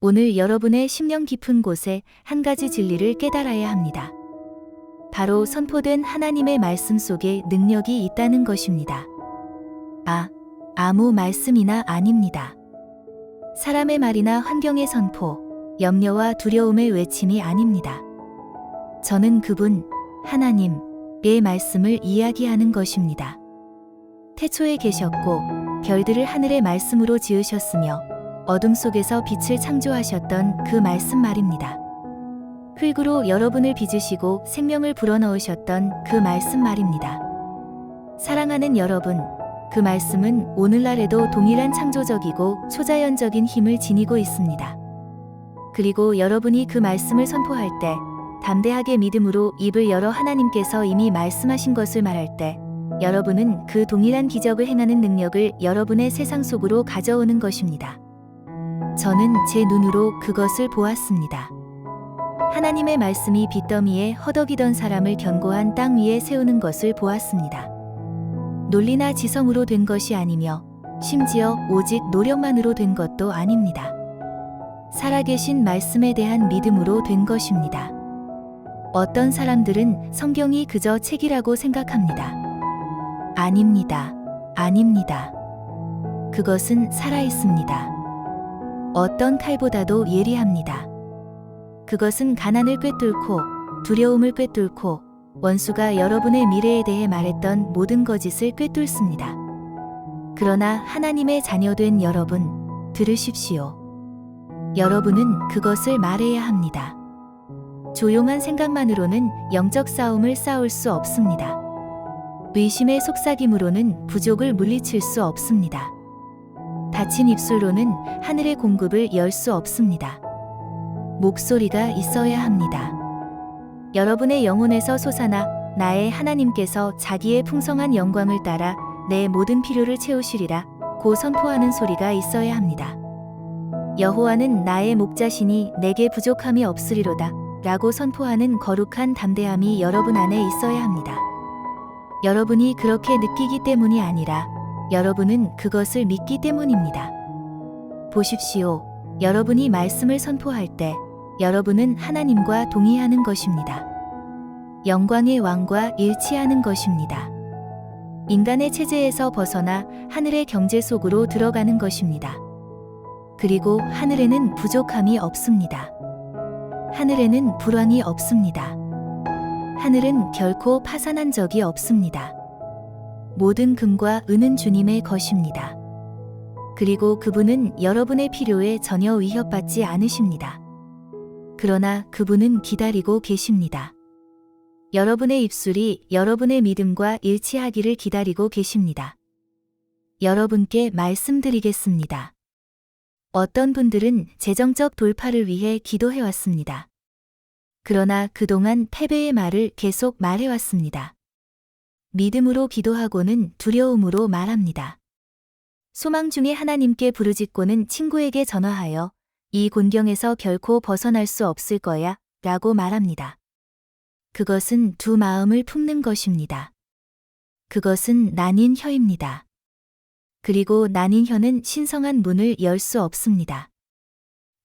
오늘 여러분의 심령 깊은 곳에 한 가지 진리를 깨달아야 합니다. 바로 선포된 하나님의 말씀 속에 능력이 있다는 것입니다. 아무 말씀이나 아닙니다. 사람의 말이나 환경의 선포, 염려와 두려움의 외침이 아닙니다. 저는 그분, 하나님의 말씀을 이야기하는 것입니다. 태초에 계셨고 별들을 하늘의 말씀으로 지으셨으며 어둠 속에서 빛을 창조하셨던 그 말씀 말입니다. 흙으로 여러분을 빚으시고 생명을 불어넣으셨던 그 말씀 말입니다. 사랑하는 여러분, 그 말씀은 오늘날에도 동일한 창조적이고 초자연적인 힘을 지니고 있습니다. 그리고 여러분이 그 말씀을 선포할 때, 담대하게 믿음으로 입을 열어 하나님께서 이미 말씀하신 것을 말할 때, 여러분은 그 동일한 기적을 행하는 능력을 여러분의 세상 속으로 가져오는 것입니다. 저는 제 눈으로 그것을 보았습니다. 하나님의 말씀이 빚더미에 허덕이던 사람을 견고한 땅 위에 세우는 것을 보았습니다. 논리나 지성으로 된 것이 아니며 심지어 오직 노력만으로 된 것도 아닙니다. 살아계신 말씀에 대한 믿음으로 된 것입니다. 어떤 사람들은 성경이 그저 책이라고 생각합니다. 아닙니다. 그것은 살아있습니다. 어떤 칼보다도 예리합니다. 그것은 가난을 꿰뚫고 두려움을 꿰뚫고 원수가 여러분의 미래에 대해 말했던 모든 거짓을 꿰뚫습니다. 그러나 하나님의 자녀된 여러분, 들으십시오. 여러분은 그것을 말해야 합니다. 조용한 생각만으로는 영적 싸움을 싸울 수 없습니다. 의심의 속삭임으로는 부족을 물리칠 수 없습니다. 닫힌 입술로는 하늘의 공급을 열 수 없습니다. 목소리가 있어야 합니다. 여러분의 영혼에서 솟아나 나의 하나님께서 자기의 풍성한 영광을 따라 내 모든 필요를 채우시리라 고 선포하는 소리가 있어야 합니다. 여호와는 나의 목자시니 내게 부족함이 없으리로다 라고 선포하는 거룩한 담대함이 여러분 안에 있어야 합니다. 여러분이 그렇게 느끼기 때문이 아니라 여러분은 그것을 믿기 때문입니다. 보십시오. 여러분이 말씀을 선포할 때 여러분은 하나님과 동의하는 것입니다. 영광의 왕과 일치하는 것입니다. 인간의 체제에서 벗어나 하늘의 경제 속으로 들어가는 것입니다. 그리고 하늘에는 부족함이 없습니다. 하늘에는 불황이 없습니다. 하늘은 결코 파산한 적이 없습니다. 모든 금과 은은 주님의 것입니다. 그리고 그분은 여러분의 필요에 전혀 위협받지 않으십니다. 그러나 그분은 기다리고 계십니다. 여러분의 입술이 여러분의 믿음과 일치하기를 기다리고 계십니다. 여러분께 말씀드리겠습니다. 어떤 분들은 재정적 돌파를 위해 기도해왔습니다. 그러나 그동안 패배의 말을 계속 말해왔습니다. 믿음으로 기도하고는 두려움으로 말합니다. 소망 중에 하나님께 부르짖고는 친구에게 전화하여 이 곤경에서 결코 벗어날 수 없을 거야 라고 말합니다. 그것은 두 마음을 품는 것입니다. 그것은 나뉜 혀입니다. 그리고 나뉜 혀는 신성한 문을 열 수 없습니다.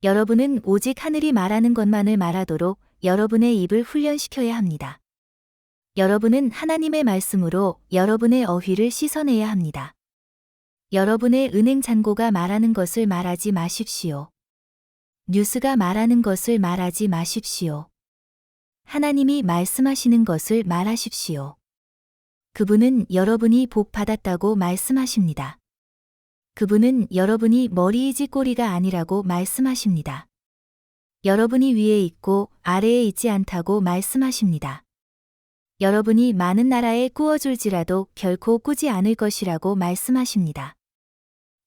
여러분은 오직 하늘이 말하는 것만을 말하도록 여러분의 입을 훈련시켜야 합니다. 여러분은 하나님의 말씀으로 여러분의 어휘를 씻어내야 합니다. 여러분의 은행 잔고가 말하는 것을 말하지 마십시오. 뉴스가 말하는 것을 말하지 마십시오. 하나님이 말씀하시는 것을 말하십시오. 그분은 여러분이 복 받았다고 말씀하십니다. 그분은 여러분이 머리이지 꼬리가 아니라고 말씀하십니다. 여러분이 위에 있고 아래에 있지 않다고 말씀하십니다. 여러분이 많은 나라에 꾸어줄지라도 결코 꾸지 않을 것이라고 말씀하십니다.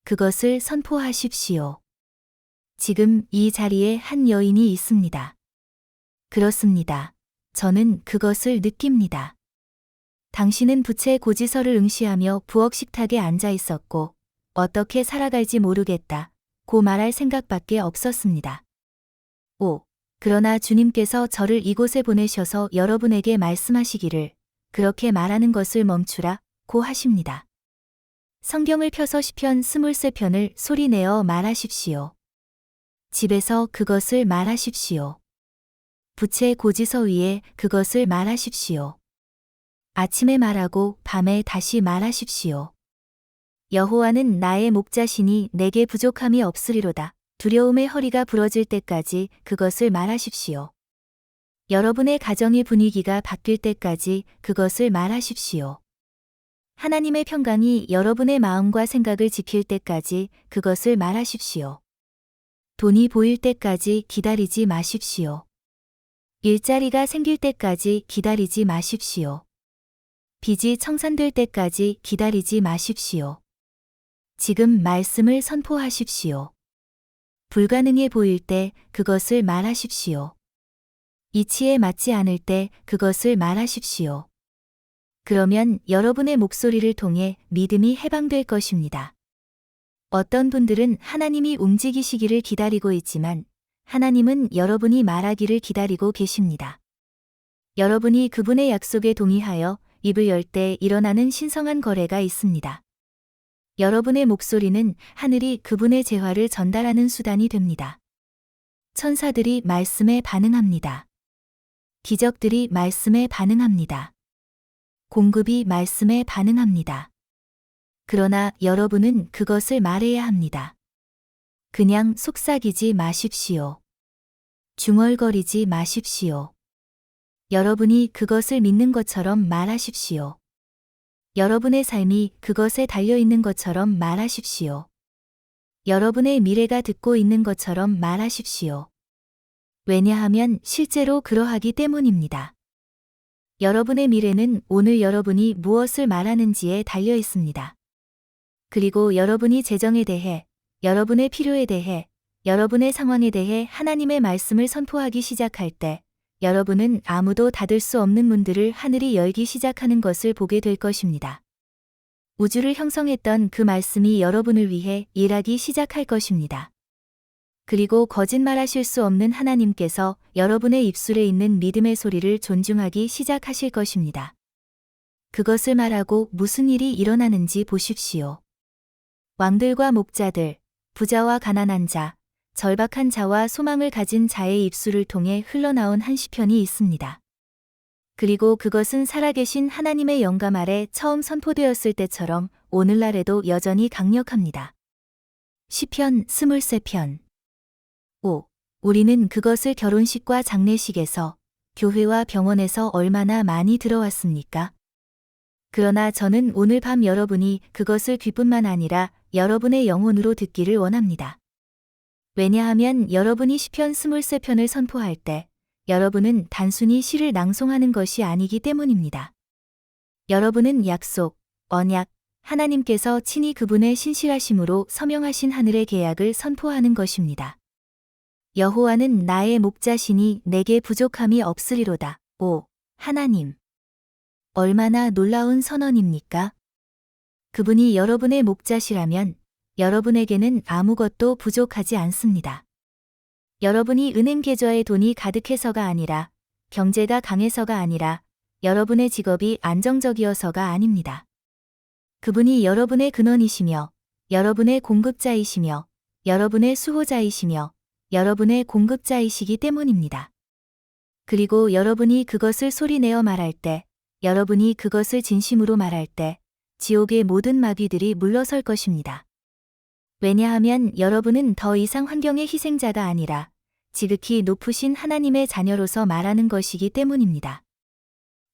그것을 선포하십시오. 지금 이 자리에 한 여인이 있습니다. 그렇습니다. 저는 그것을 느낍니다. 당신은 부채 고지서를 응시하며 부엌 식탁에 앉아 있었고 어떻게 살아갈지 모르겠다 고 말할 생각밖에 없었습니다. 그러나 주님께서 저를 이곳에 보내셔서 여러분에게 말씀하시기를 그렇게 말하는 것을 멈추라 고 하십니다. 성경을 펴서 시편 23편을 소리내어 말하십시오. 집에서 그것을 말하십시오. 부채 고지서 위에 그것을 말하십시오. 아침에 말하고 밤에 다시 말하십시오. 여호와는 나의 목자시니 내게 부족함이 없으리로다. 두려움의 허리가 부러질 때까지 그것을 말하십시오. 여러분의 가정의 분위기가 바뀔 때까지 그것을 말하십시오. 하나님의 평강이 여러분의 마음과 생각을 지킬 때까지 그것을 말하십시오. 돈이 보일 때까지 기다리지 마십시오. 일자리가 생길 때까지 기다리지 마십시오. 빚이 청산될 때까지 기다리지 마십시오. 지금 말씀을 선포하십시오. 불가능해 보일 때 그것을 말하십시오. 이치에 맞지 않을 때 그것을 말하십시오. 그러면 여러분의 목소리를 통해 믿음이 해방될 것입니다. 어떤 분들은 하나님이 움직이시기를 기다리고 있지만 하나님은 여러분이 말하기를 기다리고 계십니다. 여러분이 그분의 약속에 동의하여 입을 열 때 일어나는 신성한 거래가 있습니다. 여러분의 목소리는 하늘이 그분의 재화를 전달하는 수단이 됩니다. 천사들이 말씀에 반응합니다. 기적들이 말씀에 반응합니다. 공급이 말씀에 반응합니다. 그러나 여러분은 그것을 말해야 합니다. 그냥 속삭이지 마십시오. 중얼거리지 마십시오. 여러분이 그것을 믿는 것처럼 말하십시오. 여러분의 삶이 그것에 달려있는 것처럼 말하십시오. 여러분의 미래가 듣고 있는 것처럼 말하십시오. 왜냐하면 실제로 그러하기 때문입니다. 여러분의 미래는 오늘 여러분이 무엇을 말하는지에 달려 있습니다. 그리고 여러분이 재정에 대해, 여러분의 필요에 대해, 여러분의 상황에 대해 하나님의 말씀을 선포하기 시작할 때 여러분은 아무도 닫을 수 없는 문들을 하늘이 열기 시작하는 것을 보게 될 것입니다. 우주를 형성했던 그 말씀이 여러분을 위해 일하기 시작할 것입니다. 그리고 거짓말하실 수 없는 하나님께서 여러분의 입술에 있는 믿음의 소리를 존중하기 시작하실 것입니다. 그것을 말하고 무슨 일이 일어나는지 보십시오. 왕들과 목자들, 부자와 가난한 자, 절박한 자와 소망을 가진 자의 입술을 통해 흘러나온 한 시편이 있습니다. 그리고 그것은 살아계신 하나님의 영감 아래 처음 선포되었을 때처럼 오늘날에도 여전히 강력합니다. 시편 23편 5. 우리는 그것을 결혼식과 장례식에서, 교회와 병원에서 얼마나 많이 들어왔습니까? 그러나 저는 오늘 밤 여러분이 그것을 귀뿐만 아니라 여러분의 영혼으로 듣기를 원합니다. 왜냐하면 여러분이 시편 23편을 선포할 때 여러분은 단순히 시를 낭송하는 것이 아니기 때문입니다. 여러분은 약속, 언약, 하나님께서 친히 그분의 신실하심으로 서명하신 하늘의 계약을 선포하는 것입니다. 여호와는 나의 목자시니 내게 부족함이 없으리로다. 오, 하나님! 얼마나 놀라운 선언입니까? 그분이 여러분의 목자시라면 여러분에게는 아무것도 부족하지 않습니다. 여러분이 은행 계좌에 돈이 가득해서가 아니라, 경제가 강해서가 아니라, 여러분의 직업이 안정적이어서가 아닙니다. 그분이 여러분의 근원이시며, 여러분의 공급자이시며, 여러분의 수호자이시며, 여러분의 공급자이시기 때문입니다. 그리고 여러분이 그것을 소리내어 말할 때, 여러분이 그것을 진심으로 말할 때, 지옥의 모든 마귀들이 물러설 것입니다. 왜냐하면 여러분은 더 이상 환경의 희생자가 아니라 지극히 높으신 하나님의 자녀로서 말하는 것이기 때문입니다.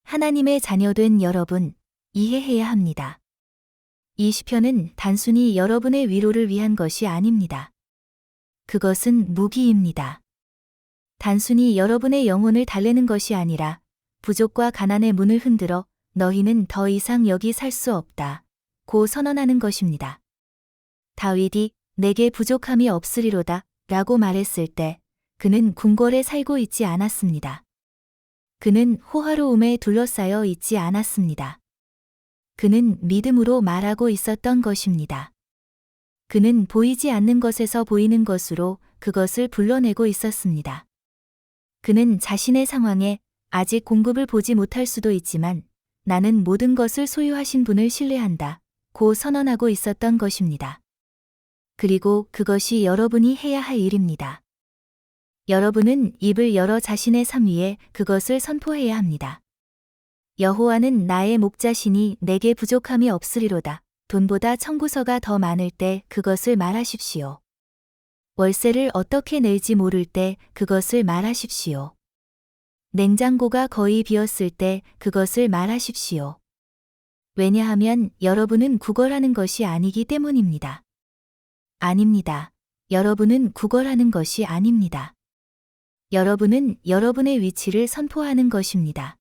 하나님의 자녀된 여러분, 이해해야 합니다. 이 시편은 단순히 여러분의 위로를 위한 것이 아닙니다. 그것은 무기입니다. 단순히 여러분의 영혼을 달래는 것이 아니라 부족과 가난의 문을 흔들어 너희는 더 이상 여기 살 수 없다 고 선언하는 것입니다. 다윗이 내게 부족함이 없으리로다 라고 말했을 때 그는 궁궐에 살고 있지 않았습니다. 그는 호화로움에 둘러싸여 있지 않았습니다. 그는 믿음으로 말하고 있었던 것입니다. 그는 보이지 않는 것에서 보이는 것으로 그것을 불러내고 있었습니다. 그는 자신의 상황에 아직 공급을 보지 못할 수도 있지만 나는 모든 것을 소유하신 분을 신뢰한다 고 선언하고 있었던 것입니다. 그리고 그것이 여러분이 해야 할 일입니다. 여러분은 입을 열어 자신의 삶 위에 그것을 선포해야 합니다. 여호와는 나의 목자시니 내게 부족함이 없으리로다. 돈보다 청구서가 더 많을 때 그것을 말하십시오. 월세를 어떻게 낼지 모를 때 그것을 말하십시오. 냉장고가 거의 비었을 때 그것을 말하십시오. 왜냐하면 여러분은 구걸하는 것이 아니기 때문입니다. 아닙니다. 여러분은 구걸하는 것이 아닙니다. 여러분은 여러분의 위치를 선포하는 것입니다.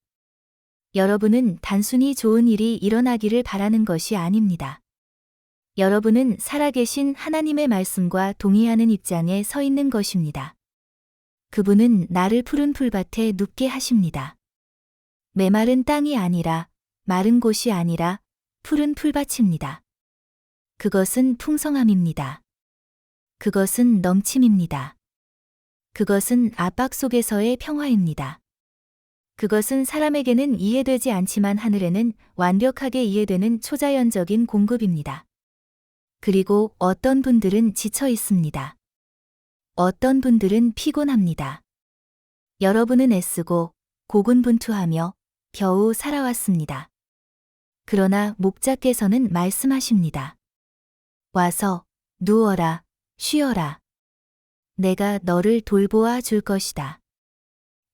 여러분은 단순히 좋은 일이 일어나기를 바라는 것이 아닙니다. 여러분은 살아계신 하나님의 말씀과 동의하는 입장에 서 있는 것입니다. 그분은 나를 푸른 풀밭에 눕게 하십니다. 메마른 땅이 아니라, 마른 곳이 아니라 푸른 풀밭입니다. 그것은 풍성함입니다. 그것은 넘침입니다. 그것은 압박 속에서의 평화입니다. 그것은 사람에게는 이해되지 않지만 하늘에는 완벽하게 이해되는 초자연적인 공급입니다. 그리고 어떤 분들은 지쳐 있습니다. 어떤 분들은 피곤합니다. 여러분은 애쓰고 고군분투하며 겨우 살아왔습니다. 그러나 목자께서는 말씀하십니다. 와서 누워라, 쉬어라. 내가 너를 돌보아 줄 것이다.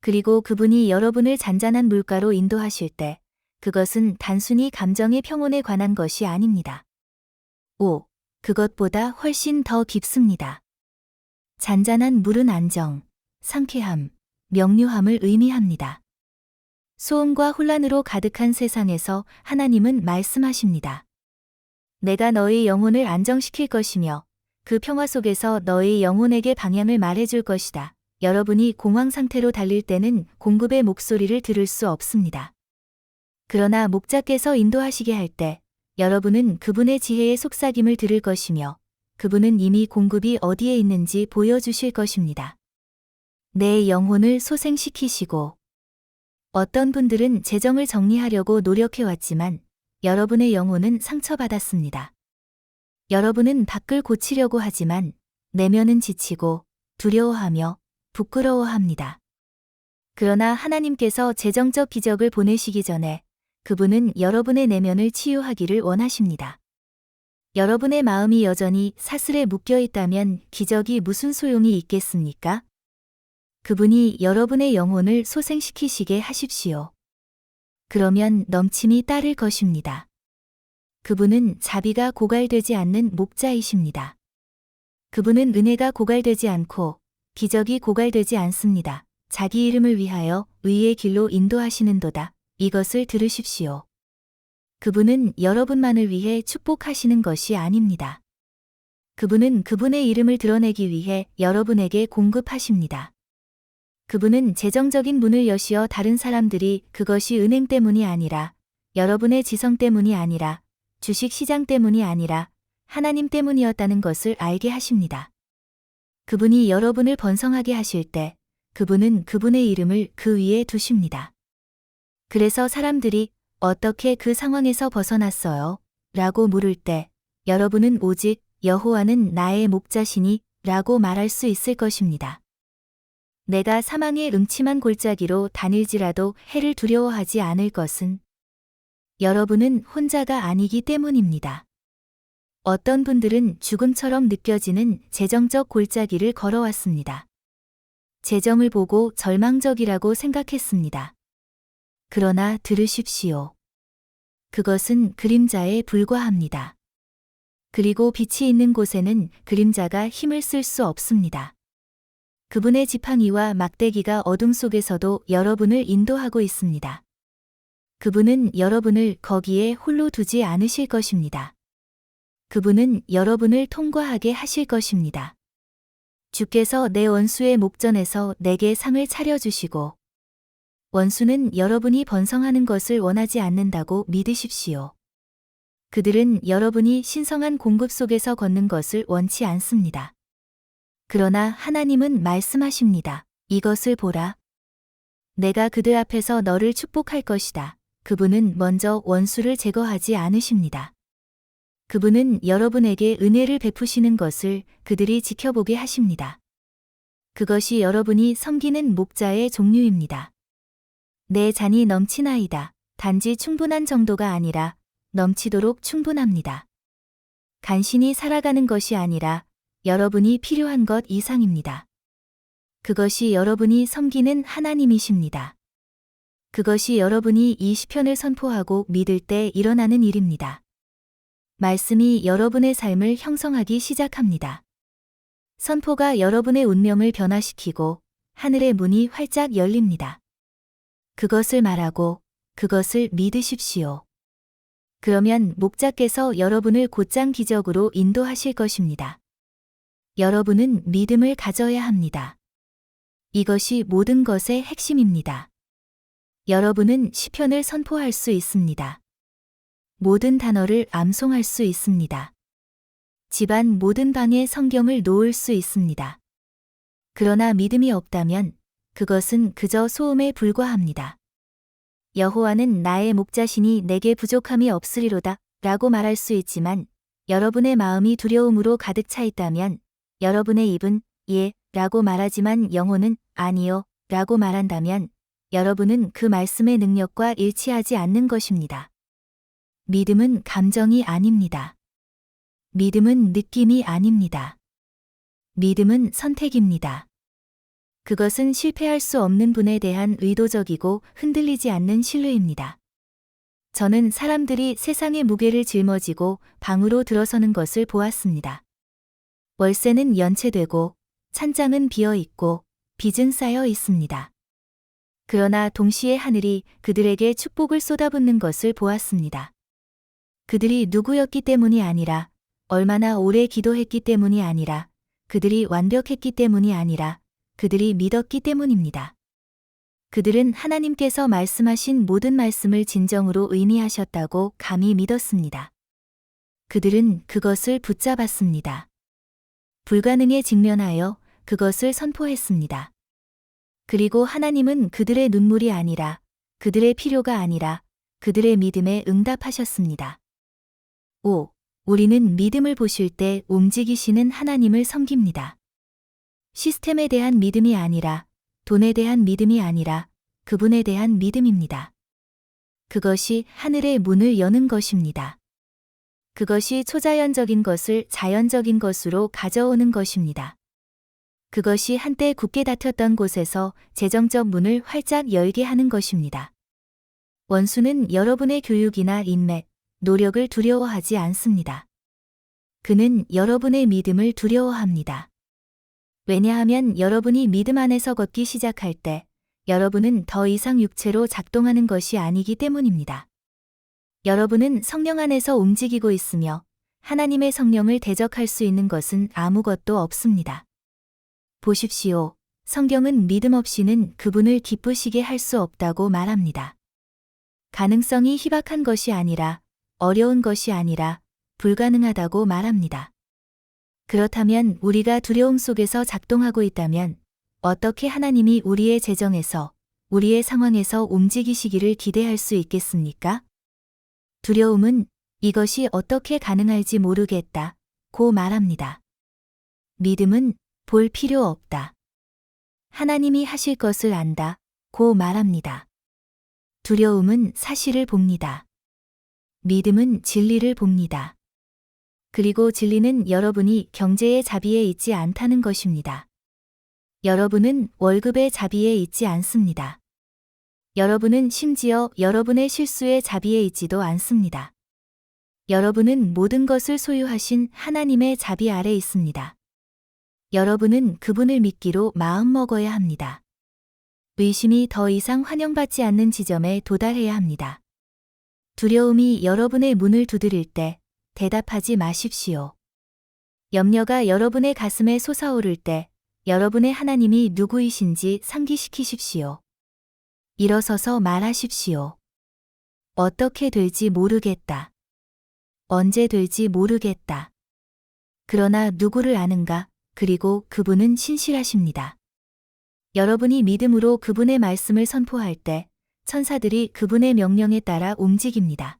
그리고 그분이 여러분을 잔잔한 물가로 인도하실 때 그것은 단순히 감정의 평온에 관한 것이 아닙니다. 그것보다 훨씬 더 깊습니다. 잔잔한 물은 안정, 상쾌함, 명료함을 의미합니다. 소음과 혼란으로 가득한 세상에서 하나님은 말씀하십니다. 내가 너의 영혼을 안정시킬 것이며 그 평화 속에서 너의 영혼에게 방향을 말해줄 것이다. 여러분이 공황 상태로 달릴 때는 공급의 목소리를 들을 수 없습니다. 그러나 목자께서 인도하시게 할 때 여러분은 그분의 지혜의 속삭임을 들을 것이며 그분은 이미 공급이 어디에 있는지 보여주실 것입니다. 내 영혼을 소생시키시고 어떤 분들은 재정을 정리하려고 노력해왔지만 여러분의 영혼은 상처받았습니다. 여러분은 밖을 고치려고 하지만 내면은 지치고 두려워하며 부끄러워합니다. 그러나 하나님께서 재정적 기적을 보내시기 전에 그분은 여러분의 내면을 치유하기를 원하십니다. 여러분의 마음이 여전히 사슬에 묶여 있다면 기적이 무슨 소용이 있겠습니까? 그분이 여러분의 영혼을 소생시키시게 하십시오. 그러면 넘침이 따를 것입니다. 그분은 자비가 고갈되지 않는 목자이십니다. 그분은 은혜가 고갈되지 않고 기적이 고갈되지 않습니다. 자기 이름을 위하여 의의 길로 인도하시는도다. 이것을 들으십시오. 그분은 여러분만을 위해 축복하시는 것이 아닙니다. 그분은 그분의 이름을 드러내기 위해 여러분에게 공급하십니다. 그분은 재정적인 문을 여시어 다른 사람들이 그것이 은행 때문이 아니라 여러분의 지성 때문이 아니라 주식 시장 때문이 아니라 하나님 때문이었다는 것을 알게 하십니다. 그분이 여러분을 번성하게 하실 때 그분은 그분의 이름을 그 위에 두십니다. 그래서 사람들이 어떻게 그 상황에서 벗어났어요? 라고 물을 때 여러분은 오직 여호와는 나의 목자시니 라고 말할 수 있을 것입니다. 내가 사망의 음침한 골짜기로 다닐지라도 해를 두려워하지 않을 것은 여러분은 혼자가 아니기 때문입니다. 어떤 분들은 죽음처럼 느껴지는 재정적 골짜기를 걸어왔습니다. 재정을 보고 절망적이라고 생각했습니다. 그러나 들으십시오. 그것은 그림자에 불과합니다. 그리고 빛이 있는 곳에는 그림자가 힘을 쓸 수 없습니다. 그분의 지팡이와 막대기가 어둠 속에서도 여러분을 인도하고 있습니다. 그분은 여러분을 거기에 홀로 두지 않으실 것입니다. 그분은 여러분을 통과하게 하실 것입니다. 주께서 내 원수의 목전에서 내게 상을 차려주시고 원수는 여러분이 번성하는 것을 원하지 않는다고 믿으십시오. 그들은 여러분이 신성한 공급 속에서 걷는 것을 원치 않습니다. 그러나 하나님은 말씀하십니다. 이것을 보라. 내가 그들 앞에서 너를 축복할 것이다. 그분은 먼저 원수를 제거하지 않으십니다. 그분은 여러분에게 은혜를 베푸시는 것을 그들이 지켜보게 하십니다. 그것이 여러분이 섬기는 목자의 종류입니다. 내 잔이 넘치나이다. 단지 충분한 정도가 아니라 넘치도록 충분합니다. 간신히 살아가는 것이 아니라 여러분이 필요한 것 이상입니다. 그것이 여러분이 섬기는 하나님이십니다. 그것이 여러분이 이 시편을 선포하고 믿을 때 일어나는 일입니다. 말씀이 여러분의 삶을 형성하기 시작합니다. 선포가 여러분의 운명을 변화시키고 하늘의 문이 활짝 열립니다. 그것을 말하고 그것을 믿으십시오. 그러면 목자께서 여러분을 곧장 기적으로 인도하실 것입니다. 여러분은 믿음을 가져야 합니다. 이것이 모든 것의 핵심입니다. 여러분은 시편을 선포할 수 있습니다. 모든 단어를 암송할 수 있습니다. 집안 모든 방에 성경을 놓을 수 있습니다. 그러나 믿음이 없다면 그것은 그저 소음에 불과합니다. 여호와는 나의 목자시니 내게 부족함이 없으리로다 라고 말할 수 있지만 여러분의 마음이 두려움으로 가득 차 있다면 여러분의 입은 예 라고 말하지만 영혼은 아니요 라고 말한다면 여러분은 그 말씀의 능력과 일치하지 않는 것입니다. 믿음은 감정이 아닙니다. 믿음은 느낌이 아닙니다. 믿음은 선택입니다. 그것은 실패할 수 없는 분에 대한 의도적이고 흔들리지 않는 신뢰입니다. 저는 사람들이 세상의 무게를 짊어지고 방으로 들어서는 것을 보았습니다. 월세는 연체되고 찬장은 비어 있고 빚은 쌓여 있습니다. 그러나 동시에 하늘이 그들에게 축복을 쏟아붓는 것을 보았습니다. 그들이 누구였기 때문이 아니라 얼마나 오래 기도했기 때문이 아니라 그들이 완벽했기 때문이 아니라 그들이 믿었기 때문입니다. 그들은 하나님께서 말씀하신 모든 말씀을 진정으로 의미하셨다고 감히 믿었습니다. 그들은 그것을 붙잡았습니다. 불가능에 직면하여 그것을 선포했습니다. 그리고 하나님은 그들의 눈물이 아니라 그들의 필요가 아니라 그들의 믿음에 응답하셨습니다. 5. 우리는 믿음을 보실 때 움직이시는 하나님을 섬깁니다. 시스템에 대한 믿음이 아니라 돈에 대한 믿음이 아니라 그분에 대한 믿음입니다. 그것이 하늘의 문을 여는 것입니다. 그것이 초자연적인 것을 자연적인 것으로 가져오는 것입니다. 그것이 한때 굳게 닫혔던 곳에서 재정적 문을 활짝 열게 하는 것입니다. 원수는 여러분의 교육이나 인맥, 노력을 두려워하지 않습니다. 그는 여러분의 믿음을 두려워합니다. 왜냐하면 여러분이 믿음 안에서 걷기 시작할 때 여러분은 더 이상 육체로 작동하는 것이 아니기 때문입니다. 여러분은 성령 안에서 움직이고 있으며 하나님의 성령을 대적할 수 있는 것은 아무것도 없습니다. 보십시오. 성경은 믿음 없이는 그분을 기쁘시게 할 수 없다고 말합니다. 가능성이 희박한 것이 아니라 어려운 것이 아니라 불가능하다고 말합니다. 그렇다면 우리가 두려움 속에서 작동하고 있다면 어떻게 하나님이 우리의 재정에서, 우리의 상황에서 움직이시기를 기대할 수 있겠습니까? 두려움은 이것이 어떻게 가능할지 모르겠다 고 말합니다. 믿음은 볼 필요 없다. 하나님이 하실 것을 안다 고 말합니다. 두려움은 사실을 봅니다. 믿음은 진리를 봅니다. 그리고 진리는 여러분이 경제의 자비에 있지 않다는 것입니다. 여러분은 월급의 자비에 있지 않습니다. 여러분은 심지어 여러분의 실수의 자비에 있지도 않습니다. 여러분은 모든 것을 소유하신 하나님의 자비 아래 있습니다. 여러분은 그분을 믿기로 마음먹어야 합니다. 의심이 더 이상 환영받지 않는 지점에 도달해야 합니다. 두려움이 여러분의 문을 두드릴 때 대답하지 마십시오. 염려가 여러분의 가슴에 솟아오를 때 여러분의 하나님이 누구이신지 상기시키십시오. 일어서서 말하십시오. 어떻게 될지 모르겠다. 언제 될지 모르겠다. 그러나 누구를 아는가? 그리고 그분은 신실하십니다. 여러분이 믿음으로 그분의 말씀을 선포할 때 천사들이 그분의 명령에 따라 움직입니다.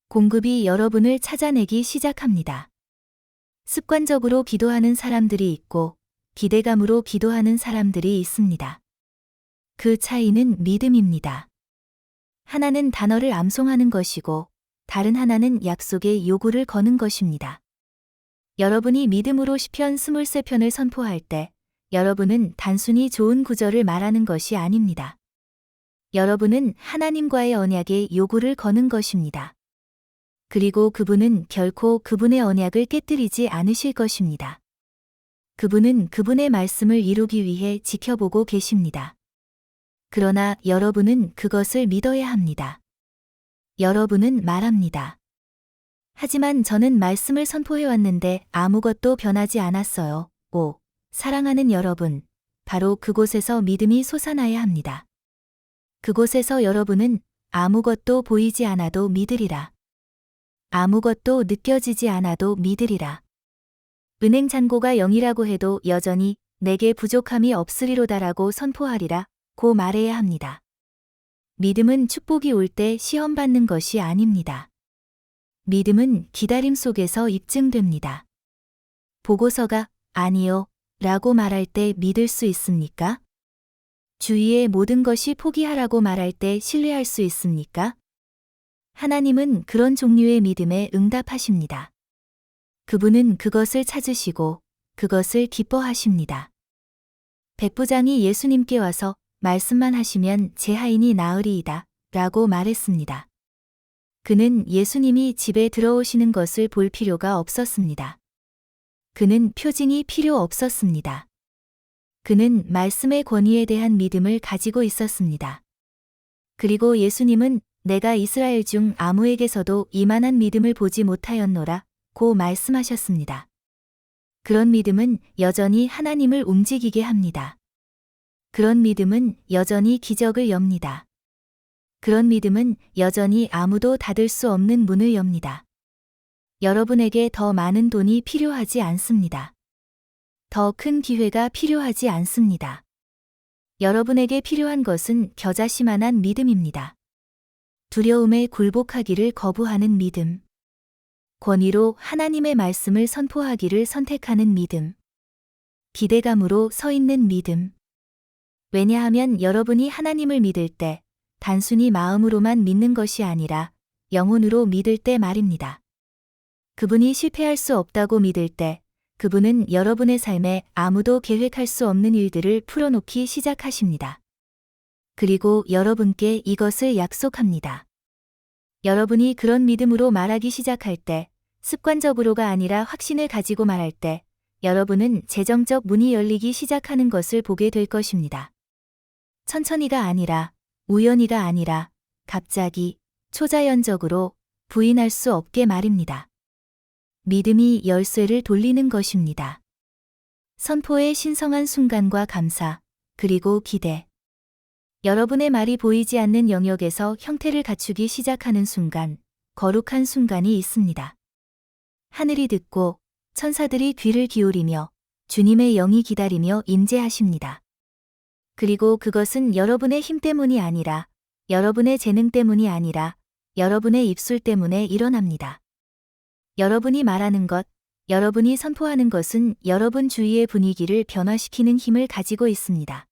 공급이 여러분을 찾아내기 시작합니다. 습관적으로 기도하는 사람들이 있고 기대감으로 기도하는 사람들이 있습니다. 그 차이는 믿음입니다. 하나는 단어를 암송하는 것이고 다른 하나는 약속의 요구를 거는 것입니다. 여러분이 믿음으로 시편 23편을 선포할 때 여러분은 단순히 좋은 구절을 말하는 것이 아닙니다. 여러분은 하나님과의 언약의 요구를 거는 것입니다. 그리고 그분은 결코 그분의 언약을 깨뜨리지 않으실 것입니다. 그분은 그분의 말씀을 이루기 위해 지켜보고 계십니다. 그러나 여러분은 그것을 믿어야 합니다. 여러분은 말합니다. 하지만 저는 말씀을 선포해왔는데 아무것도 변하지 않았어요. 사랑하는 여러분, 바로 그곳에서 믿음이 솟아나야 합니다. 그곳에서 여러분은 아무것도 보이지 않아도 믿으리라. 아무것도 느껴지지 않아도 믿으리라. 은행 잔고가 0이라고 해도 여전히 내게 부족함이 없으리로다라고 선포하리라 고 말해야 합니다. 믿음은 축복이 올 때 시험받는 것이 아닙니다. 믿음은 기다림 속에서 입증됩니다. 보고서가 아니요 라고 말할 때 믿을 수 있습니까? 주위의 모든 것이 포기하라고 말할 때 신뢰할 수 있습니까? 하나님은 그런 종류의 믿음에 응답하십니다. 그분은 그것을 찾으시고 그것을 기뻐하십니다. 백부장이 예수님께 와서 말씀만 하시면 제 하인이 나으리이다 라고 말했습니다. 그는 예수님이 집에 들어오시는 것을 볼 필요가 없었습니다. 그는 표징이 필요 없었습니다. 그는 말씀의 권위에 대한 믿음을 가지고 있었습니다. 그리고 예수님은 내가 이스라엘 중 아무에게서도 이만한 믿음을 보지 못하였노라 고 말씀하셨습니다. 그런 믿음은 여전히 하나님을 움직이게 합니다. 그런 믿음은 여전히 기적을 엽니다. 그런 믿음은 여전히 아무도 닫을 수 없는 문을 엽니다. 여러분에게 더 많은 돈이 필요하지 않습니다. 더 큰 기회가 필요하지 않습니다. 여러분에게 필요한 것은 겨자씨만한 믿음입니다. 두려움에 굴복하기를 거부하는 믿음. 권위로 하나님의 말씀을 선포하기를 선택하는 믿음. 기대감으로 서 있는 믿음. 왜냐하면 여러분이 하나님을 믿을 때 단순히 마음으로만 믿는 것이 아니라 영혼으로 믿을 때 말입니다. 그분이 실패할 수 없다고 믿을 때 그분은 여러분의 삶에 아무도 계획할 수 없는 일들을 풀어놓기 시작하십니다. 그리고 여러분께 이것을 약속합니다. 여러분이 그런 믿음으로 말하기 시작할 때, 습관적으로가 아니라 확신을 가지고 말할 때, 여러분은 재정적 문이 열리기 시작하는 것을 보게 될 것입니다. 천천히가 아니라, 우연히가 아니라, 갑자기, 초자연적으로, 부인할 수 없게 말입니다. 믿음이 열쇠를 돌리는 것입니다. 선포의 신성한 순간과 감사, 그리고 기대. 여러분의 말이 보이지 않는 영역에서 형태를 갖추기 시작하는 순간, 거룩한 순간이 있습니다. 하늘이 듣고 천사들이 귀를 기울이며 주님의 영이 기다리며 임재하십니다. 그리고 그것은 여러분의 힘 때문이 아니라, 여러분의 재능 때문이 아니라, 여러분의 입술 때문에 일어납니다. 여러분이 말하는 것, 여러분이 선포하는 것은 여러분 주위의 분위기를 변화시키는 힘을 가지고 있습니다.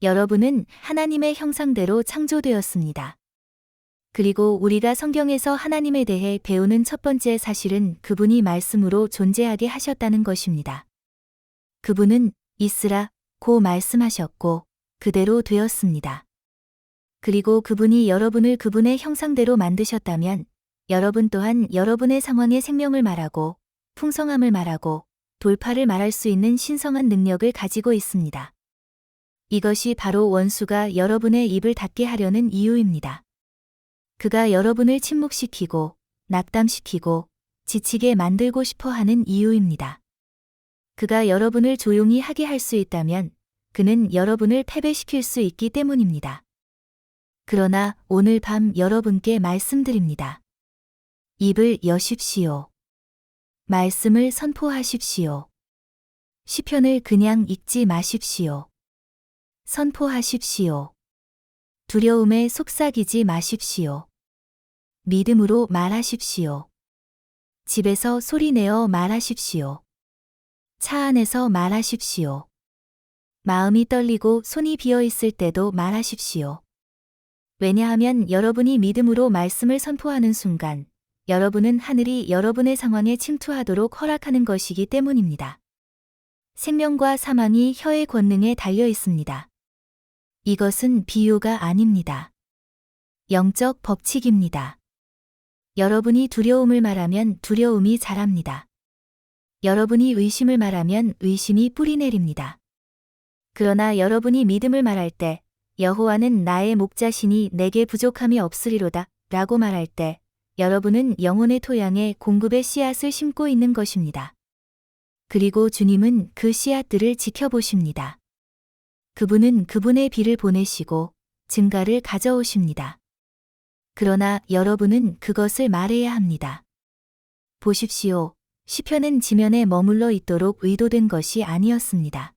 여러분은 하나님의 형상대로 창조되었습니다. 그리고 우리가 성경에서 하나님에 대해 배우는 첫 번째 사실은 그분이 말씀으로 존재하게 하셨다는 것입니다. 그분은 있으라 고 말씀하셨고 그대로 되었습니다. 그리고 그분이 여러분을 그분의 형상대로 만드셨다면 여러분 또한 여러분의 상황에 생명을 말하고 풍성함을 말하고 돌파를 말할 수 있는 신성한 능력을 가지고 있습니다. 이것이 바로 원수가 여러분의 입을 닫게 하려는 이유입니다. 그가 여러분을 침묵시키고 낙담시키고 지치게 만들고 싶어 하는 이유입니다. 그가 여러분을 조용히 하게 할 수 있다면 그는 여러분을 패배시킬 수 있기 때문입니다. 그러나 오늘 밤 여러분께 말씀드립니다. 입을 여십시오. 말씀을 선포하십시오. 시편을 그냥 읽지 마십시오. 선포하십시오. 두려움에 속삭이지 마십시오. 믿음으로 말하십시오. 집에서 소리내어 말하십시오. 차 안에서 말하십시오. 마음이 떨리고 손이 비어 있을 때도 말하십시오. 왜냐하면 여러분이 믿음으로 말씀을 선포하는 순간 여러분은 하늘이 여러분의 상황에 침투하도록 허락하는 것이기 때문입니다. 생명과 사망이 혀의 권능에 달려 있습니다. 이것은 비유가 아닙니다. 영적 법칙입니다. 여러분이 두려움을 말하면 두려움이 자랍니다. 여러분이 의심을 말하면 의심이 뿌리내립니다. 그러나 여러분이 믿음을 말할 때 여호와는 나의 목자시니 내게 부족함이 없으리로다 라고 말할 때 여러분은 영혼의 토양에 공급의 씨앗을 심고 있는 것입니다. 그리고 주님은 그 씨앗들을 지켜보십니다. 그분은 그분의 비를 보내시고 증가를 가져오십니다. 그러나 여러분은 그것을 말해야 합니다. 보십시오. 시편은 지면에 머물러 있도록 의도된 것이 아니었습니다.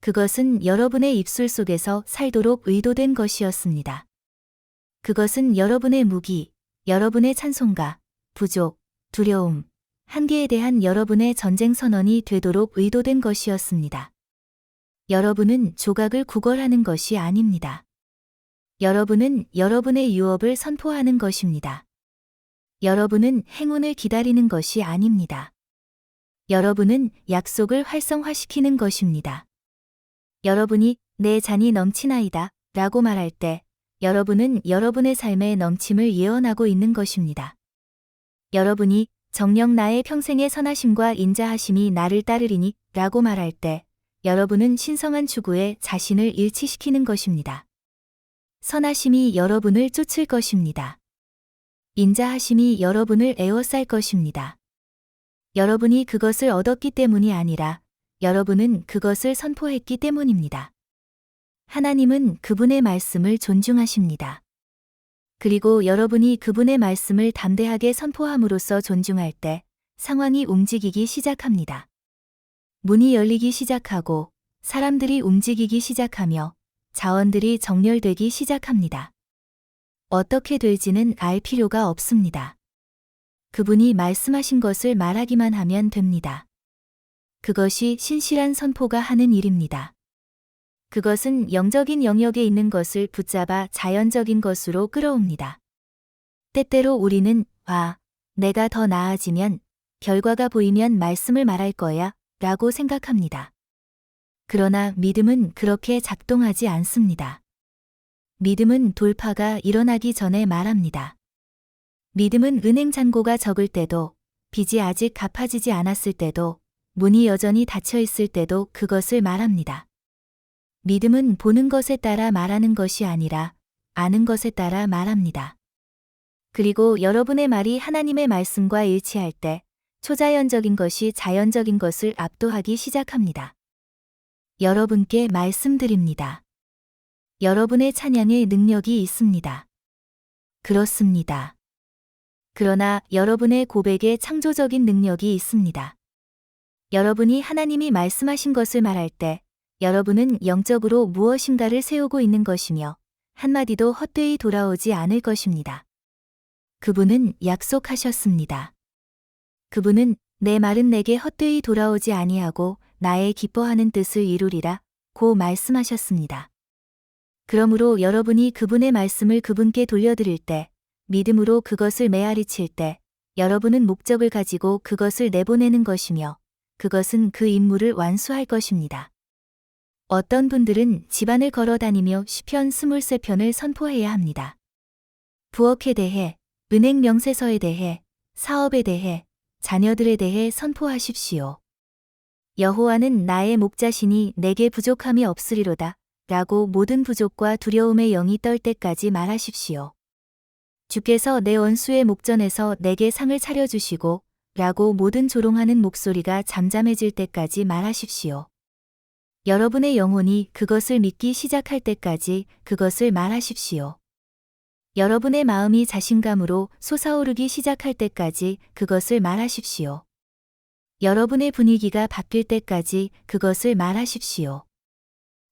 그것은 여러분의 입술 속에서 살도록 의도된 것이었습니다. 그것은 여러분의 무기, 여러분의 찬송가, 부족, 두려움, 한계에 대한 여러분의 전쟁 선언이 되도록 의도된 것이었습니다. 여러분은 조각을 구걸하는 것이 아닙니다. 여러분은 여러분의 유업을 선포하는 것입니다. 여러분은 행운을 기다리는 것이 아닙니다. 여러분은 약속을 활성화시키는 것입니다. 여러분이 내 잔이 넘치나이다 라고 말할 때 여러분은 여러분의 삶의 넘침을 예언하고 있는 것입니다. 여러분이 정녕 나의 평생의 선하심과 인자하심이 나를 따르리니 라고 말할 때 여러분은 신성한 추구에 자신을 일치시키는 것입니다. 선하심이 여러분을 쫓을 것입니다. 인자하심이 여러분을 에워쌀 것입니다. 여러분이 그것을 얻었기 때문이 아니라 여러분은 그것을 선포했기 때문입니다. 하나님은 그분의 말씀을 존중하십니다. 그리고 여러분이 그분의 말씀을 담대하게 선포함으로써 존중할 때 상황이 움직이기 시작합니다. 문이 열리기 시작하고 사람들이 움직이기 시작하며 자원들이 정렬되기 시작합니다. 어떻게 될지는 알 필요가 없습니다. 그분이 말씀하신 것을 말하기만 하면 됩니다. 그것이 신실한 선포가 하는 일입니다. 그것은 영적인 영역에 있는 것을 붙잡아 자연적인 것으로 끌어옵니다. 때때로 우리는 내가 더 나아지면, 결과가 보이면 말씀을 말할 거야 라고 생각합니다. 그러나 믿음은 그렇게 작동하지 않습니다. 믿음은 돌파가 일어나기 전에 말합니다. 믿음은 은행 잔고가 적을 때도, 빚이 아직 갚아지지 않았을 때도, 문이 여전히 닫혀 있을 때도 그것을 말합니다. 믿음은 보는 것에 따라 말하는 것이 아니라 아는 것에 따라 말합니다. 그리고 여러분의 말이 하나님의 말씀과 일치할 때 초자연적인 것이 자연적인 것을 압도하기 시작합니다. 여러분께 말씀드립니다. 여러분의 찬양에 능력이 있습니다. 그렇습니다. 그러나 여러분의 고백에 창조적인 능력이 있습니다. 여러분이 하나님이 말씀하신 것을 말할 때 여러분은 영적으로 무엇인가를 세우고 있는 것이며 한마디도 헛되이 돌아오지 않을 것입니다. 그분은 약속하셨습니다. 그분은 내 말은 내게 헛되이 돌아오지 아니하고 나의 기뻐하는 뜻을 이루리라 고 말씀하셨습니다. 그러므로 여러분이 그분의 말씀을 그분께 돌려드릴 때, 믿음으로 그것을 메아리칠 때, 여러분은 목적을 가지고 그것을 내보내는 것이며 그것은 그 임무를 완수할 것입니다. 어떤 분들은 집안을 걸어다니며 시편 23편을 선포해야 합니다. 부엌에 대해, 은행 명세서에 대해, 사업에 대해, 자녀들에 대해 선포하십시오. 여호와는 나의 목자시니 내게 부족함이 없으리로다 라고 모든 부족과 두려움의 영이 떨 때까지 말하십시오. 주께서 내 원수의 목전에서 내게 상을 차려주시고 라고 모든 조롱하는 목소리가 잠잠해질 때까지 말하십시오. 여러분의 영혼이 그것을 믿기 시작할 때까지 그것을 말하십시오. 여러분의 마음이 자신감으로 솟아오르기 시작할 때까지 그것을 말하십시오. 여러분의 분위기가 바뀔 때까지 그것을 말하십시오.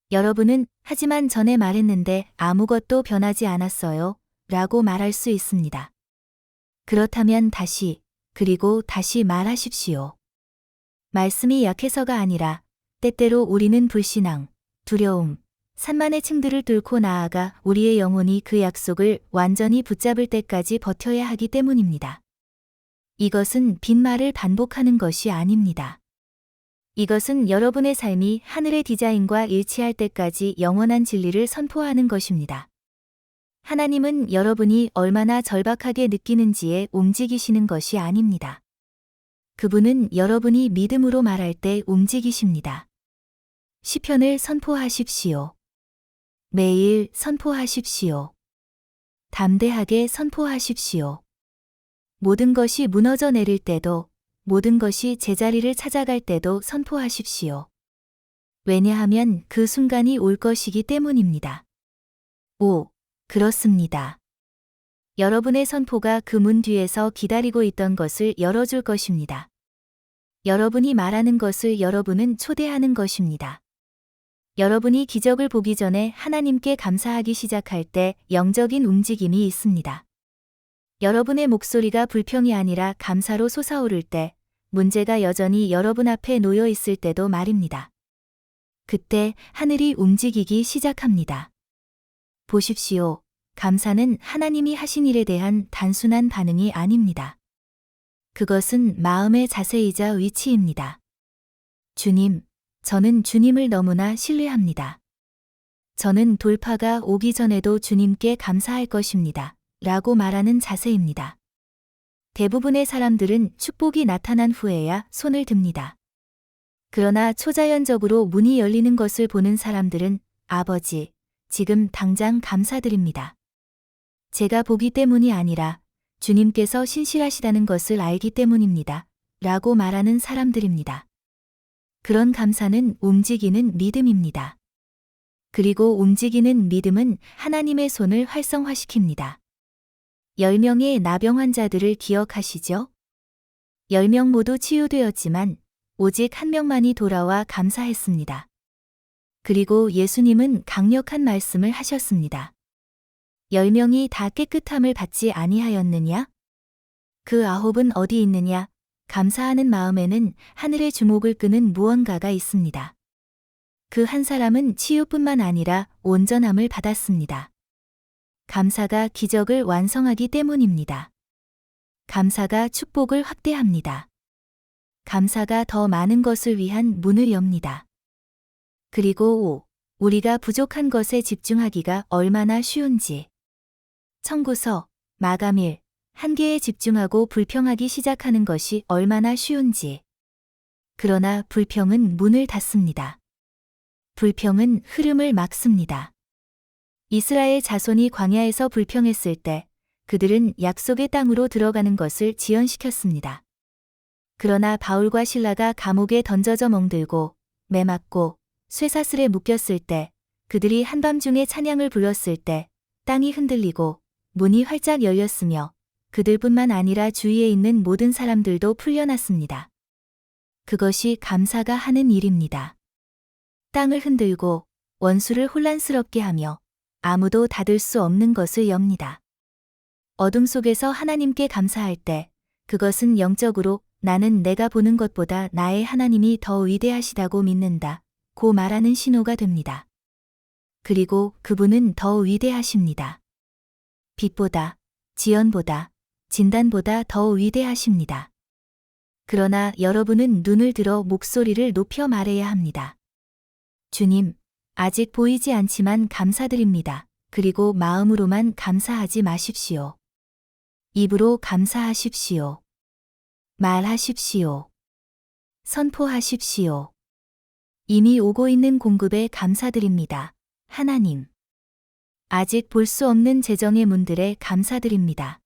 여러분은 하지만 전에 말했는데 아무것도 변하지 않았어요 라고 말할 수 있습니다. 그렇다면 다시, 그리고 다시 말하십시오. 말씀이 약해서가 아니라 때때로 우리는 불신앙, 두려움, 산만의 층들을 뚫고 나아가 우리의 영혼이 그 약속을 완전히 붙잡을 때까지 버텨야 하기 때문입니다. 이것은 빈말을 반복하는 것이 아닙니다. 이것은 여러분의 삶이 하늘의 디자인과 일치할 때까지 영원한 진리를 선포하는 것입니다. 하나님은 여러분이 얼마나 절박하게 느끼는지에 움직이시는 것이 아닙니다. 그분은 여러분이 믿음으로 말할 때 움직이십니다. 시편을 선포하십시오. 매일 선포하십시오. 담대하게 선포하십시오. 모든 것이 무너져 내릴 때도, 모든 것이 제자리를 찾아갈 때도 선포하십시오. 왜냐하면 그 순간이 올 것이기 때문입니다. 오, 그렇습니다. 여러분의 선포가 그 문 뒤에서 기다리고 있던 것을 열어줄 것입니다. 여러분이 말하는 것을 여러분은 초대하는 것입니다. 여러분이 기적을 보기 전에 하나님께 감사하기 시작할 때 영적인 움직임이 있습니다. 여러분의 목소리가 불평이 아니라 감사로 솟아오를 때, 문제가 여전히 여러분 앞에 놓여 있을 때도 말입니다. 그때 하늘이 움직이기 시작합니다. 보십시오. 감사는 하나님이 하신 일에 대한 단순한 반응이 아닙니다. 그것은 마음의 자세이자 위치입니다. 주님, 저는 주님을 너무나 신뢰합니다. 저는 돌파가 오기 전에도 주님께 감사할 것입니다. 라고 말하는 자세입니다. 대부분의 사람들은 축복이 나타난 후에야 손을 듭니다. 그러나 초자연적으로 문이 열리는 것을 보는 사람들은 아버지, 지금 당장 감사드립니다. 제가 보기 때문이 아니라 주님께서 신실하시다는 것을 알기 때문입니다. 라고 말하는 사람들입니다. 그런 감사는 움직이는 믿음입니다. 그리고 움직이는 믿음은 하나님의 손을 활성화시킵니다. 10명의 나병 환자들을 기억하시죠? 10명 모두 치유되었지만 오직 1명만이 돌아와 감사했습니다. 그리고 예수님은 강력한 말씀을 하셨습니다. 10명이 다 깨끗함을 받지 아니하였느냐? 그 9은 어디 있느냐? 감사하는 마음에는 하늘의 주목을 끄는 무언가가 있습니다. 그 한 사람은 치유뿐만 아니라 온전함을 받았습니다. 감사가 기적을 완성하기 때문입니다. 감사가 축복을 확대합니다. 감사가 더 많은 것을 위한 문을 엽니다. 그리고 우리가 부족한 것에 집중하기가 얼마나 쉬운지. 청구서, 마감일, 한계에 집중하고 불평하기 시작하는 것이 얼마나 쉬운지. 그러나 불평은 문을 닫습니다. 불평은 흐름을 막습니다. 이스라엘 자손이 광야에서 불평했을 때 그들은 약속의 땅으로 들어가는 것을 지연시켰습니다. 그러나 바울과 실라가 감옥에 던져져 멍들고 매맞고 쇠사슬에 묶였을 때, 그들이 한밤중에 찬양을 불렀을 때 땅이 흔들리고 문이 활짝 열렸으며 그들뿐만 아니라 주위에 있는 모든 사람들도 풀려났습니다. 그것이 감사가 하는 일입니다. 땅을 흔들고 원수를 혼란스럽게 하며 아무도 닫을 수 없는 것을 엽니다. 어둠 속에서 하나님께 감사할 때 그것은 영적으로 나는 내가 보는 것보다 나의 하나님이 더 위대하시다고 믿는다 고 말하는 신호가 됩니다. 그리고 그분은 더 위대하십니다. 빛보다, 지연보다, 진단보다 더 위대하십니다. 그러나 여러분은 눈을 들어 목소리를 높여 말해야 합니다. 주님, 아직 보이지 않지만 감사드립니다. 그리고 마음으로만 감사하지 마십시오. 입으로 감사하십시오. 말하십시오. 선포하십시오. 이미 오고 있는 공급에 감사드립니다. 하나님. 아직 볼 수 없는 재정의 문들에 감사드립니다.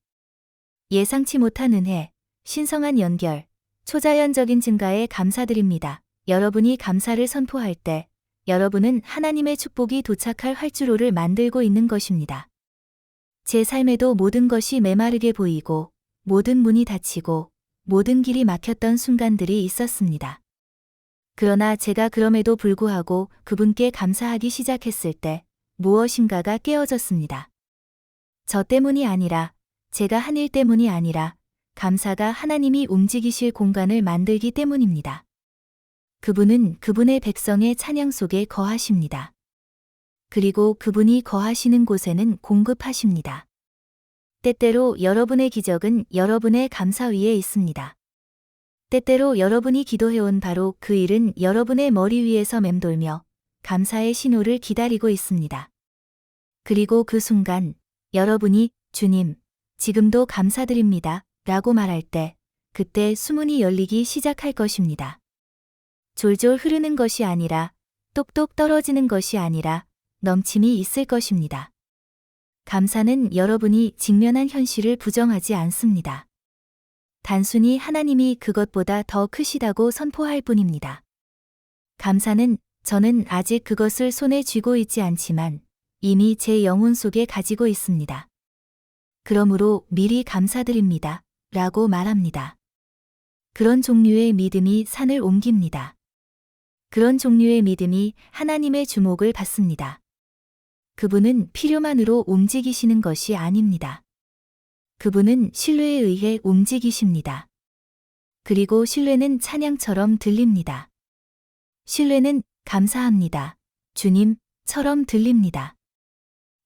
예상치 못한 은혜, 신성한 연결, 초자연적인 증가에 감사드립니다. 여러분이 감사를 선포할 때 여러분은 하나님의 축복이 도착할 활주로를 만들고 있는 것입니다. 제 삶에도 모든 것이 메마르게 보이고 모든 문이 닫히고 모든 길이 막혔던 순간들이 있었습니다. 그러나 제가 그럼에도 불구하고 그분께 감사하기 시작했을 때 무엇인가가 깨어졌습니다. 저 때문이 아니라, 제가 한 일 때문이 아니라 감사가 하나님이 움직이실 공간을 만들기 때문입니다. 그분은 그분의 백성의 찬양 속에 거하십니다. 그리고 그분이 거하시는 곳에는 공급하십니다. 때때로 여러분의 기적은 여러분의 감사 위에 있습니다. 때때로 여러분이 기도해온 바로 그 일은 여러분의 머리 위에서 맴돌며 감사의 신호를 기다리고 있습니다. 그리고 그 순간 여러분이 주님, 지금도 감사드립니다 라고 말할 때 그때 수문이 열리기 시작할 것입니다. 졸졸 흐르는 것이 아니라 똑똑 떨어지는 것이 아니라 넘침이 있을 것입니다. 감사는 여러분이 직면한 현실을 부정하지 않습니다. 단순히 하나님이 그것보다 더 크시다고 선포할 뿐입니다. 감사는 저는 아직 그것을 손에 쥐고 있지 않지만 이미 제 영혼 속에 가지고 있습니다. 그러므로 미리 감사드립니다 라고 말합니다. 그런 종류의 믿음이 산을 옮깁니다. 그런 종류의 믿음이 하나님의 주목을 받습니다. 그분은 필요만으로 움직이시는 것이 아닙니다. 그분은 신뢰에 의해 움직이십니다. 그리고 신뢰는 찬양처럼 들립니다. 신뢰는 감사합니다. 주님처럼 들립니다.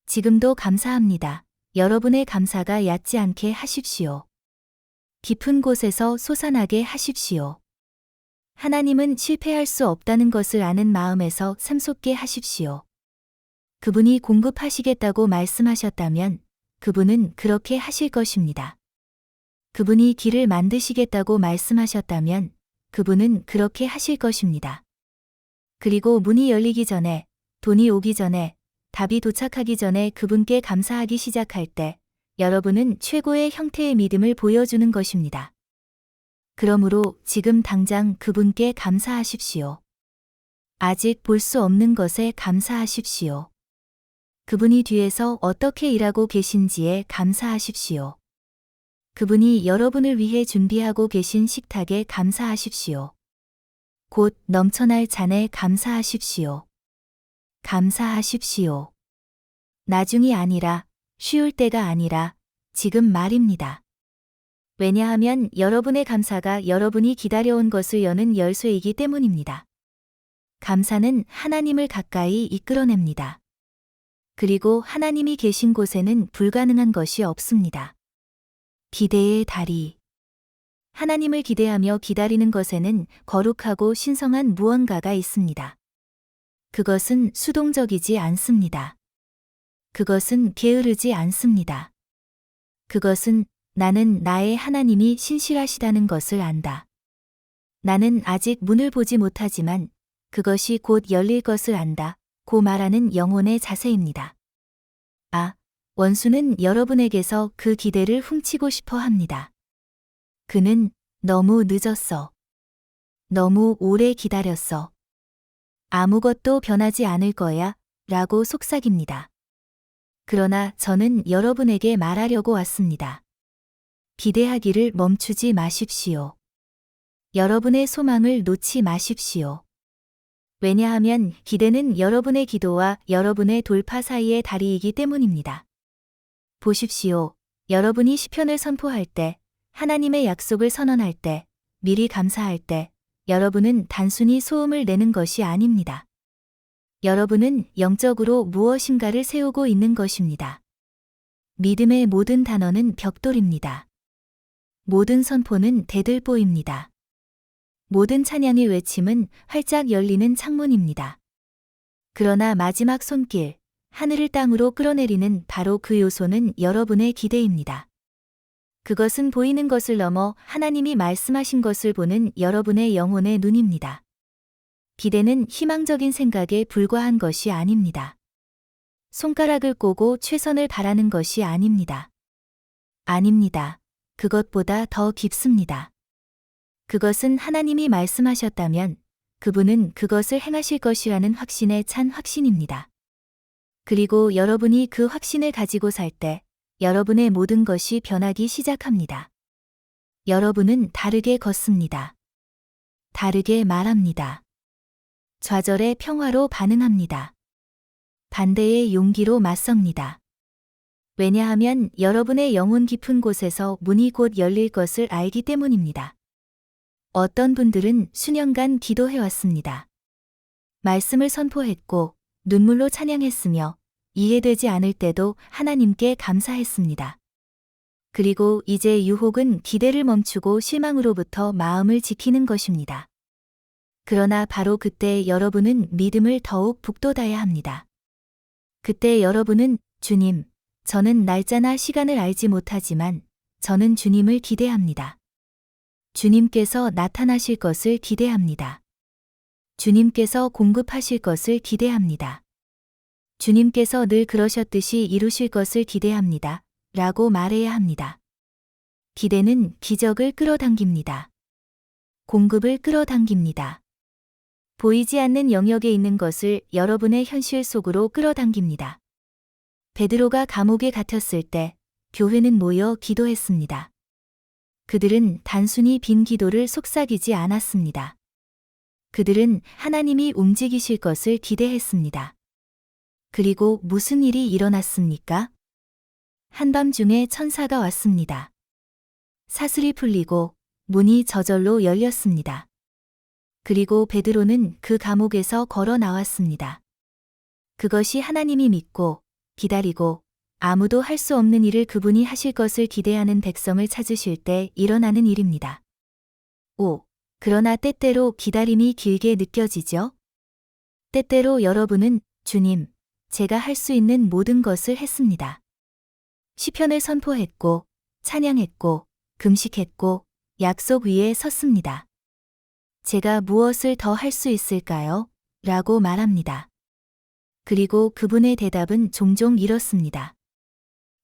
지금도 감사합니다. 여러분의 감사가 얕지 않게 하십시오. 깊은 곳에서 솟아나게 하십시오. 하나님은 실패할 수 없다는 것을 아는 마음에서 샘솟게 하십시오. 그분이 공급하시겠다고 말씀하셨다면 그분은 그렇게 하실 것입니다. 그분이 길을 만드시겠다고 말씀하셨다면 그분은 그렇게 하실 것입니다. 그리고 문이 열리기 전에, 돈이 오기 전에, 답이 도착하기 전에 그분께 감사하기 시작할 때 여러분은 최고의 형태의 믿음을 보여주는 것입니다. 그러므로 지금 당장 그분께 감사하십시오. 아직 볼 수 없는 것에 감사하십시오. 그분이 뒤에서 어떻게 일하고 계신지에 감사하십시오. 그분이 여러분을 위해 준비하고 계신 식탁에 감사하십시오. 곧 넘쳐날 잔에 감사하십시오. 감사하십시오. 나중이 아니라, 쉬울 때가 아니라, 지금 말입니다. 왜냐하면 여러분의 감사가 여러분이 기다려온 것을 여는 열쇠이기 때문입니다. 감사는 하나님을 가까이 이끌어냅니다. 그리고 하나님이 계신 곳에는 불가능한 것이 없습니다. 기대의 다리. 하나님을 기대하며 기다리는 것에는 거룩하고 신성한 무언가가 있습니다. 그것은 수동적이지 않습니다. 그것은 게으르지 않습니다. 그것은 나는 나의 하나님이 신실하시다는 것을 안다. 나는 아직 문을 보지 못하지만 그것이 곧 열릴 것을 안다. 고 말하는 영혼의 자세입니다. 원수는 여러분에게서 그 기대를 훔치고 싶어 합니다. 그는 너무 늦었어. 너무 오래 기다렸어. 아무것도 변하지 않을 거야 라고 속삭입니다. 그러나 저는 여러분에게 말하려고 왔습니다. 기대하기를 멈추지 마십시오. 여러분의 소망을 놓지 마십시오. 왜냐하면 기대는 여러분의 기도와 여러분의 돌파 사이의 다리이기 때문입니다. 보십시오. 여러분이 시편을 선포할 때, 하나님의 약속을 선언할 때, 미리 감사할 때, 여러분은 단순히 소음을 내는 것이 아닙니다. 여러분은 영적으로 무엇인가를 세우고 있는 것입니다. 믿음의 모든 단어는 벽돌입니다. 모든 선포는 대들보입니다. 모든 찬양의 외침은 활짝 열리는 창문입니다. 그러나 마지막 손길, 하늘을 땅으로 끌어내리는 바로 그 요소는 여러분의 기대입니다. 그것은 보이는 것을 넘어 하나님이 말씀하신 것을 보는 여러분의 영혼의 눈입니다. 기대는 희망적인 생각에 불과한 것이 아닙니다. 손가락을 꼬고 최선을 바라는 것이 아닙니다. 아닙니다. 그것보다 더 깊습니다. 그것은 하나님이 말씀하셨다면 그분은 그것을 행하실 것이라는 확신에 찬 확신입니다. 그리고 여러분이 그 확신을 가지고 살 때 여러분의 모든 것이 변하기 시작합니다. 여러분은 다르게 걷습니다. 다르게 말합니다. 좌절의 평화로 반응합니다. 반대의 용기로 맞섭니다. 왜냐하면 여러분의 영혼 깊은 곳에서 문이 곧 열릴 것을 알기 때문입니다. 어떤 분들은 수년간 기도해왔습니다. 말씀을 선포했고 눈물로 찬양했으며 이해되지 않을 때도 하나님께 감사했습니다. 그리고 이제 유혹은 기대를 멈추고 실망으로부터 마음을 지키는 것입니다. 그러나 바로 그때 여러분은 믿음을 더욱 북돋아야 합니다. 그때 여러분은 주님, 저는 날짜나 시간을 알지 못하지만 저는 주님을 기대합니다. 주님께서 나타나실 것을 기대합니다. 주님께서 공급하실 것을 기대합니다. 주님께서 늘 그러셨듯이 이루실 것을 기대합니다. 라고 말해야 합니다. 기대는 기적을 끌어당깁니다. 공급을 끌어당깁니다. 보이지 않는 영역에 있는 것을 여러분의 현실 속으로 끌어당깁니다. 베드로가 감옥에 갇혔을 때 교회는 모여 기도했습니다. 그들은 단순히 빈 기도를 속삭이지 않았습니다. 그들은 하나님이 움직이실 것을 기대했습니다. 그리고 무슨 일이 일어났습니까? 한밤중에 천사가 왔습니다. 사슬이 풀리고 문이 저절로 열렸습니다. 그리고 베드로는 그 감옥에서 걸어 나왔습니다. 그것이 하나님이 믿고 기다리고 아무도 할 수 없는 일을 그분이 하실 것을 기대하는 백성을 찾으실 때 일어나는 일입니다. 그러나 때때로 기다림이 길게 느껴지죠? 때때로 여러분은 주님, 제가 할 수 있는 모든 것을 했습니다. 시편을 선포했고, 찬양했고, 금식했고, 약속 위에 섰습니다. 제가 무엇을 더 할 수 있을까요? 라고 말합니다. 그리고 그분의 대답은 종종 이렇습니다.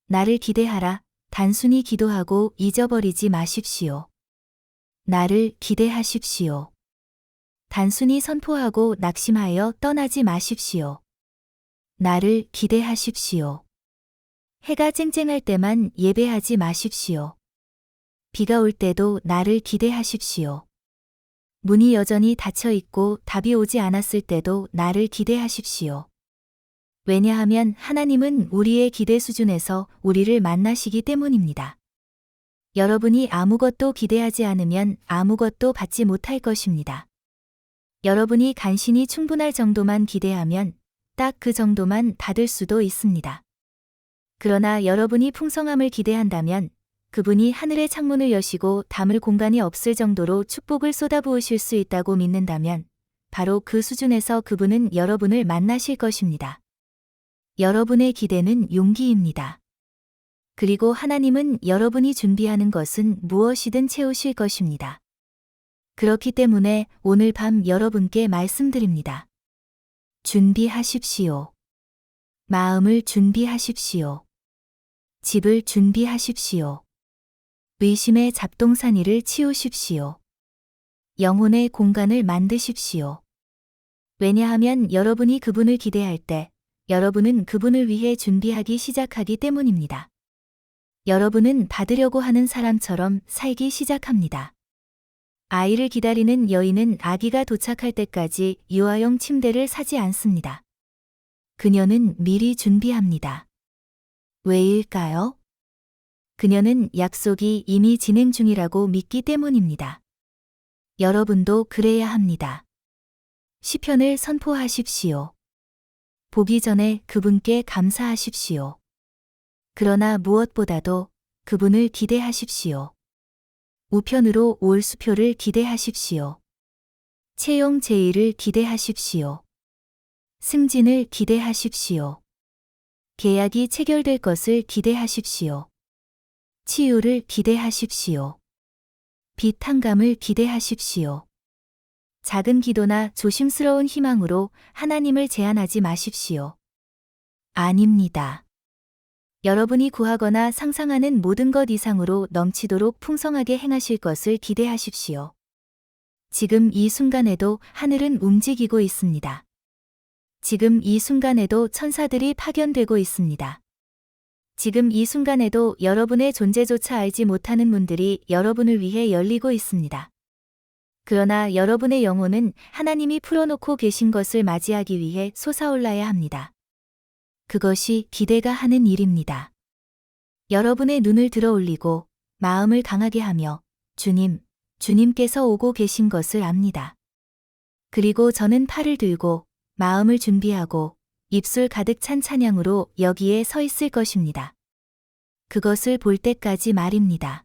나를 기대하라. 단순히 기도하고 잊어버리지 마십시오. 나를 기대하십시오. 단순히 선포하고 낙심하여 떠나지 마십시오. 나를 기대하십시오. 해가 쨍쨍할 때만 예배하지 마십시오. 비가 올 때도 나를 기대하십시오. 문이 여전히 닫혀 있고 답이 오지 않았을 때도 나를 기대하십시오. 왜냐하면 하나님은 우리의 기대 수준에서 우리를 만나시기 때문입니다. 여러분이 아무것도 기대하지 않으면 아무것도 받지 못할 것입니다. 여러분이 간신히 충분할 정도만 기대하면 딱 그 정도만 받을 수도 있습니다. 그러나 여러분이 풍성함을 기대한다면 그분이 하늘의 창문을 여시고 담을 공간이 없을 정도로 축복을 쏟아부으실 수 있다고 믿는다면 바로 그 수준에서 그분은 여러분을 만나실 것입니다. 여러분의 기대는 용기입니다. 그리고 하나님은 여러분이 준비하는 것은 무엇이든 채우실 것입니다. 그렇기 때문에 오늘 밤 여러분께 말씀드립니다. 준비하십시오. 마음을 준비하십시오. 집을 준비하십시오. 의심의 잡동사니를 치우십시오. 영혼의 공간을 만드십시오. 왜냐하면 여러분이 그분을 기대할 때 여러분은 그분을 위해 준비하기 시작하기 때문입니다. 여러분은 받으려고 하는 사람처럼 살기 시작합니다. 아이를 기다리는 여인은 아기가 도착할 때까지 유아용 침대를 사지 않습니다. 그녀는 미리 준비합니다. 왜일까요? 그녀는 약속이 이미 진행 중이라고 믿기 때문입니다. 여러분도 그래야 합니다. 시편을 선포하십시오. 보기 전에 그분께 감사하십시오. 그러나 무엇보다도 그분을 기대하십시오. 우편으로 올 수표를 기대하십시오. 채용 제의를 기대하십시오. 승진을 기대하십시오. 계약이 체결될 것을 기대하십시오. 치유를 기대하십시오. 빛 한감을 기대하십시오. 작은 기도나 조심스러운 희망으로 하나님을 제한하지 마십시오. 아닙니다. 여러분이 구하거나 상상하는 모든 것 이상으로 넘치도록 풍성하게 행하실 것을 기대하십시오. 지금 이 순간에도 하늘은 움직이고 있습니다. 지금 이 순간에도 천사들이 파견되고 있습니다. 지금 이 순간에도 여러분의 존재조차 알지 못하는 문들이 여러분을 위해 열리고 있습니다. 그러나 여러분의 영혼은 하나님이 풀어놓고 계신 것을 맞이하기 위해 솟아올라야 합니다. 그것이 기대가 하는 일입니다. 여러분의 눈을 들어 올리고 마음을 강하게 하며 주님, 주님께서 오고 계신 것을 압니다. 그리고 저는 팔을 들고 마음을 준비하고 입술 가득 찬 찬양으로 여기에 서 있을 것입니다. 그것을 볼 때까지 말입니다.